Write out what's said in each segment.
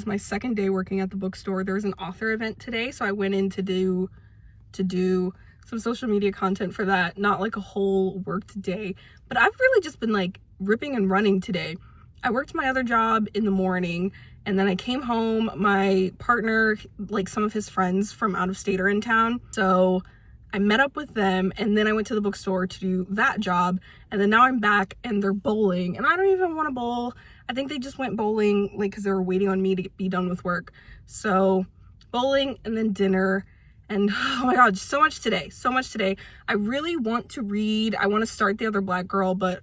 is my second day working at the bookstore. There was an author event today, so I went in to do some social media content for that. Not like a whole worked day, but I've really just been like ripping and running today. I worked my other job in the morning, and then I came home. My partner, like some of his friends from out of state are in town, so I met up with them, and then I went to the bookstore to do that job, and then now I'm back and they're bowling, and I don't even want to bowl. I think they just went bowling like because they were waiting on me to be done with work. So bowling and then dinner, and oh my god, so much today. I really want to read. I want to start The Other Black Girl, but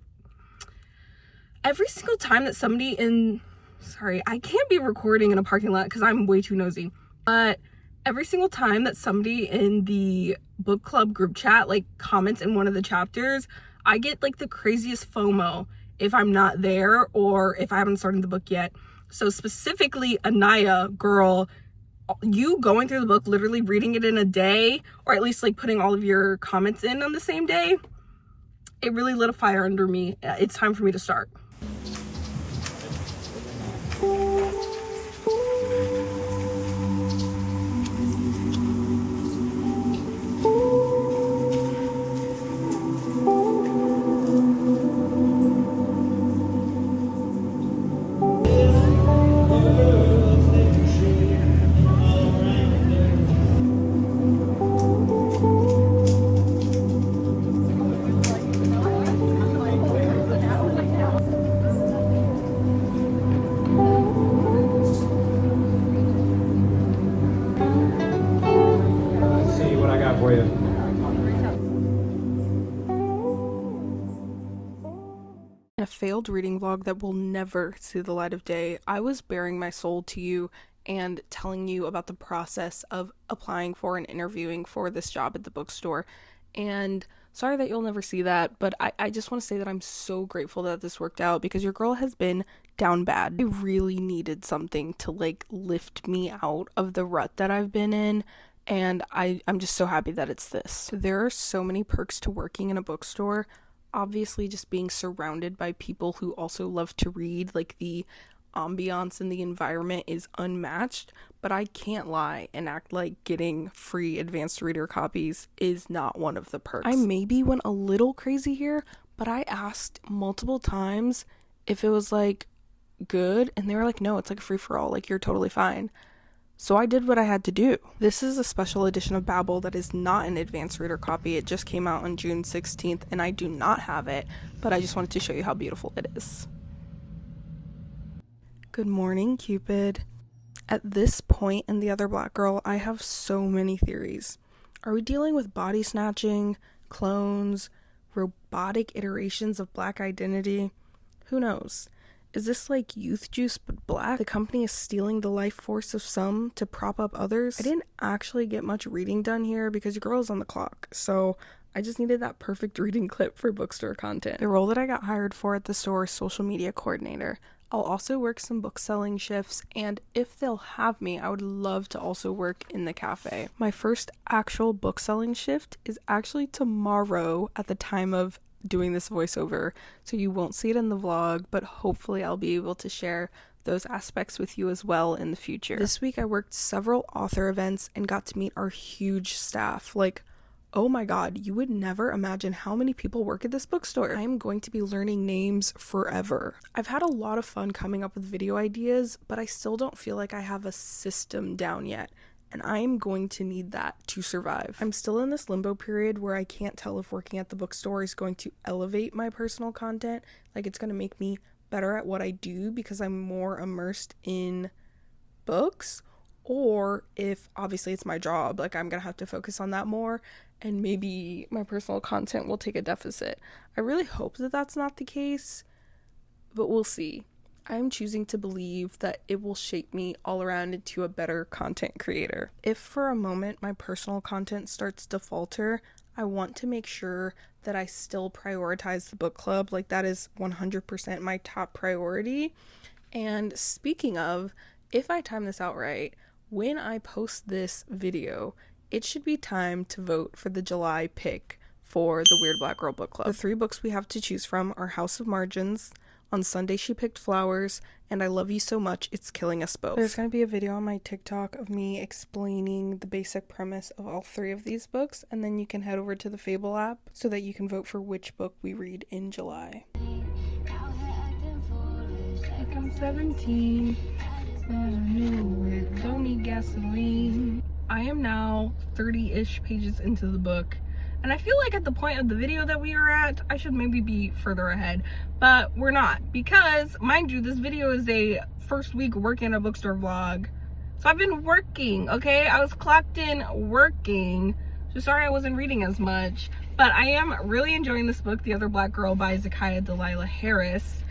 every single time that somebody I can't be recording in a parking lot because I'm way too nosy, but every single time that somebody in the book club group chat like comments in one of the chapters, I get like the craziest FOMO if I'm not there or if I haven't started the book yet. So specifically, Anaya, girl, you going through the book, literally reading it in a day, or at least like putting all of your comments in on the same day, it really lit a fire under me. It's time for me to start. In a failed reading vlog that will never see the light of day, I was bearing my soul to you and telling you about the process of applying for and interviewing for this job at the bookstore. And sorry that you'll never see that, but I just want to say that I'm so grateful that this worked out because your girl has been down bad. I really needed something to like lift me out of the rut that I've been in. And I'm just so happy that it's this. There are so many perks to working in a bookstore. Obviously, just being surrounded by people who also love to read, like the ambiance and the environment is unmatched, but I can't lie and act like getting free advanced reader copies is not one of the perks. I maybe went a little crazy here, but I asked multiple times if it was like good, and they were like, no, it's like a free-for-all, like you're totally fine. So I did what I had to do. This is a special edition of Babel that is not an advanced reader copy. It just came out on June 16th and I do not have it, but I just wanted to show you how beautiful it is. Good morning, Cupid. At this point in The Other Black Girl, I have so many theories. Are we dealing with body snatching, clones, robotic iterations of black identity? Who knows? Is this like youth juice but black? The company is stealing the life force of some to prop up others? I didn't actually get much reading done here because your girl is on the clock, so I just needed that perfect reading clip for bookstore content. The role that I got hired for at the store is social media coordinator. I'll also work some book selling shifts, and if they'll have me, I would love to also work in the cafe. My first actual book selling shift is actually tomorrow at the time of doing this voiceover, so you won't see it in the vlog, but hopefully I'll be able to share those aspects with you as well in the future. This week I worked several author events and got to meet our huge staff. Like, oh my god, you would never imagine how many people work at this bookstore. I am going to be learning names forever. I've had a lot of fun coming up with video ideas, but I still don't feel like I have a system down yet. And I am going to need that to survive. I'm still in this limbo period where I can't tell if working at the bookstore is going to elevate my personal content, like it's going to make me better at what I do because I'm more immersed in books, or if obviously it's my job, like I'm going to have to focus on that more and maybe my personal content will take a deficit. I really hope that that's not the case, but we'll see. I'm choosing to believe that it will shape me all around into a better content creator. If for a moment my personal content starts to falter, I want to make sure that I still prioritize the book club. Like that is 100% my top priority. And speaking of, if I time this out right, when I post this video, it should be time to vote for the July pick for the Weird Black Girl Book Club. The 3 books we have to choose from are House of Margins, On Sunday she picked flowers, and I love you so much, it's killing us both. There's going to be a video on my TikTok of me explaining the basic premise of all 3 of these books, and then you can head over to the Fable app so that you can vote for which book we read in July. Like I'm 17, don't need gasoline. I am now 30-ish pages into the book, and I feel like at the point of the video that we are at, I should maybe be further ahead, but we're not, because, mind you, this video is a first week working at a bookstore vlog. So I've been working, okay? I was clocked in working. So sorry I wasn't reading as much, but I am really enjoying this book, The Other Black Girl by Zakiya Delilah Harris.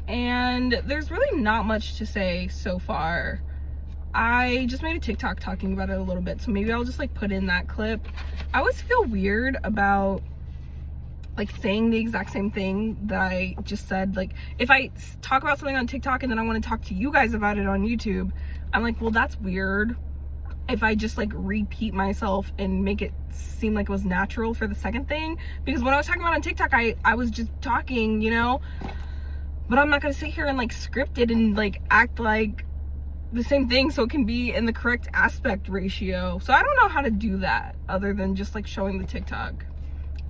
And there's really not much to say so far. I just made a TikTok talking about it a little bit, so maybe I'll just like put in that clip. I always feel weird about like saying the exact same thing that I just said. Like if I talk about something on TikTok and then I want to talk to you guys about it on YouTube, I'm like, well, that's weird if I just like repeat myself and make it seem like it was natural for the second thing. Because when I was talking about on TikTok, I was just talking, you know, but I'm not gonna sit here and like script it and like act like the same thing so it can be in the correct aspect ratio. So I don't know how to do that other than just like showing the TikTok.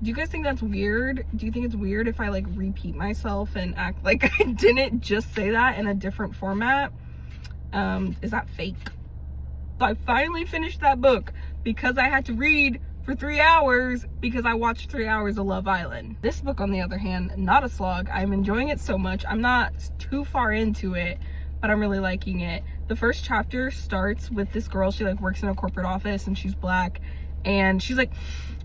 Do you guys think that's weird? Do you think it's weird if I like repeat myself and act like I didn't just say that in a different format? Is that fake? So I finally finished that book because I had to read for 3 hours because I watched 3 hours of Love Island. This book, on the other hand, not a slog. I'm enjoying it so much. I'm not too far into it, but I'm really liking it. The first chapter starts with this girl. She like works in a corporate office and she's black, and she's like,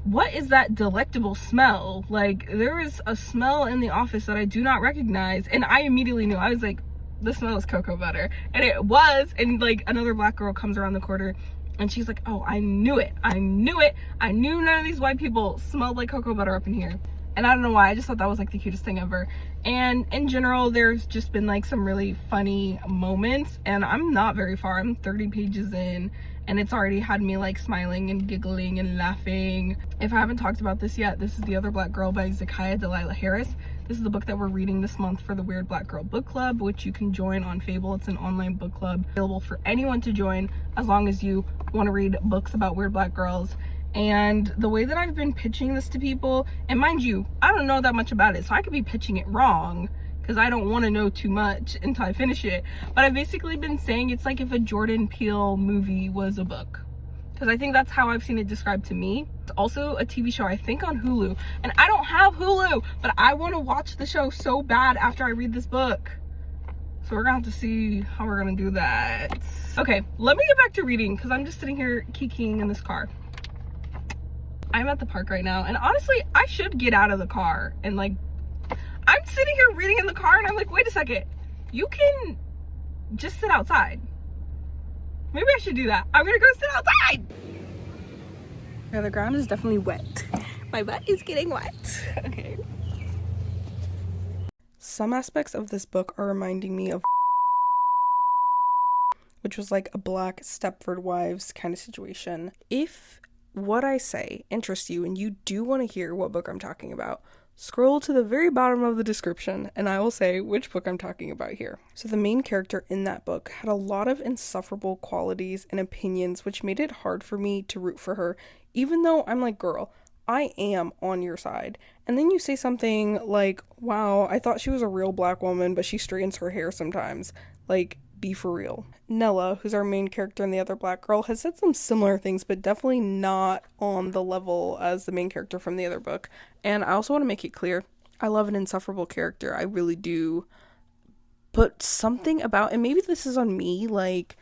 what is that delectable smell? Like there is a smell in the office that I do not recognize. And I immediately knew. I was like, the smell is cocoa butter. And it was. And like another black girl comes around the corner and she's like, oh, I knew it. I knew it. I knew none of these white people smelled like cocoa butter up in here. And I don't know why, I just thought that was like the cutest thing ever. And in general, there's just been like some really funny moments, and I'm not very far. I'm 30 pages in, and it's already had me like smiling and giggling and laughing. If I haven't talked about this yet, this is The Other Black Girl by Zakiya Delilah Harris. This is the book that we're reading this month for the Weird Black Girl Book Club, which you can join on Fable. It's an online book club available for anyone to join as long as you want to read books about weird black girls. And the way that I've been pitching this to people, and mind you, I don't know that much about it, so I could be pitching it wrong because I don't want to know too much until I finish it. But I've basically been saying it's like if a Jordan Peele movie was a book, because I think that's how I've seen it described to me. It's also a TV show, I think, on Hulu, and I don't have Hulu, but I want to watch the show so bad after I read this book. So we're gonna have to see how we're gonna do that. Okay, let me get back to reading because I'm just sitting here kikiing in this car. I'm at the park right now, and honestly, I should get out of the car and like, I'm sitting here reading in the car and I'm like, wait a second, you can just sit outside. Maybe I should do that. I'm gonna go sit outside. Yeah, the ground is definitely wet. My butt is getting wet. Okay. Some aspects of this book are reminding me of which was like a Black Stepford Wives kind of situation. If what I say interests you and you do want to hear what book I'm talking about, scroll to the very bottom of the description and I will say which book I'm talking about here. So the main character in that book had a lot of insufferable qualities and opinions which made it hard for me to root for her, even though I'm like, girl, I am on your side. And then you say something like, wow, I thought she was a real black woman, but she straightens her hair sometimes. Like, be for real. Nella, who's our main character in The Other Black Girl, has said some similar things, but definitely not on the level as the main character from the other book. And I also want to make it clear, I love an insufferable character. I really do. But something about, and maybe this is on me, like,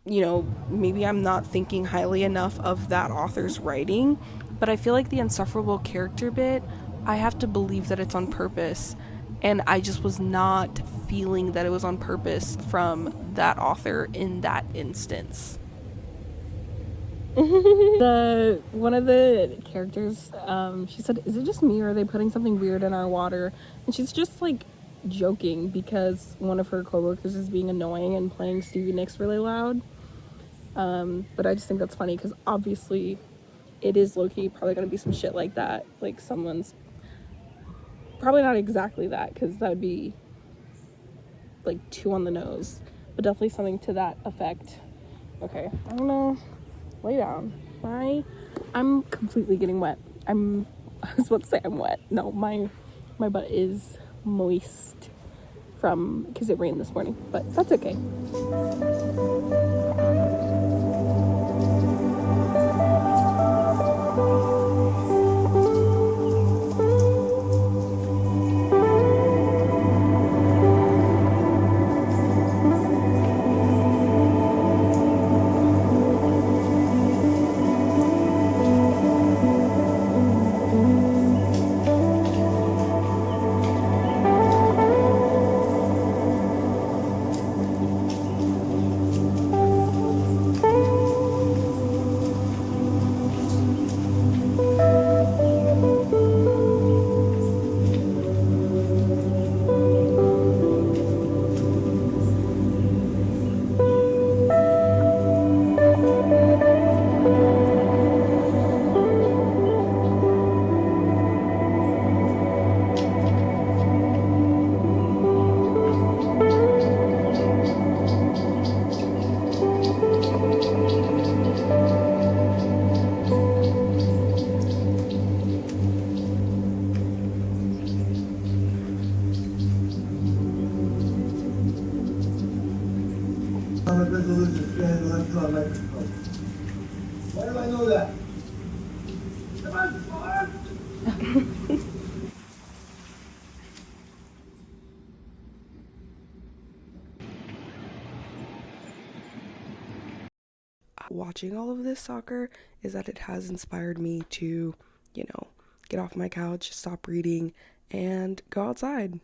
you know, maybe I'm not thinking highly enough of that author's writing, but I feel like the insufferable character bit, I have to believe that it's on purpose. And I just was not feeling that it was on purpose from that author in that instance. One of the characters, she said, is it just me or are they putting something weird in our water? And she's just like joking because one of her coworkers is being annoying and playing Stevie Nicks really loud. But I just think that's funny because obviously it is low-key probably gonna be some shit like that. Like someone's Probably not exactly that, because that would be like too on the nose, but definitely something to that effect. Okay, I'm gonna lay down. I'm completely getting wet. I was about to say I'm wet. No, my butt is moist from because it rained this morning, but that's okay. Why do I know that? Watching all of this soccer is that it has inspired me to, get off my couch, stop reading, and go outside.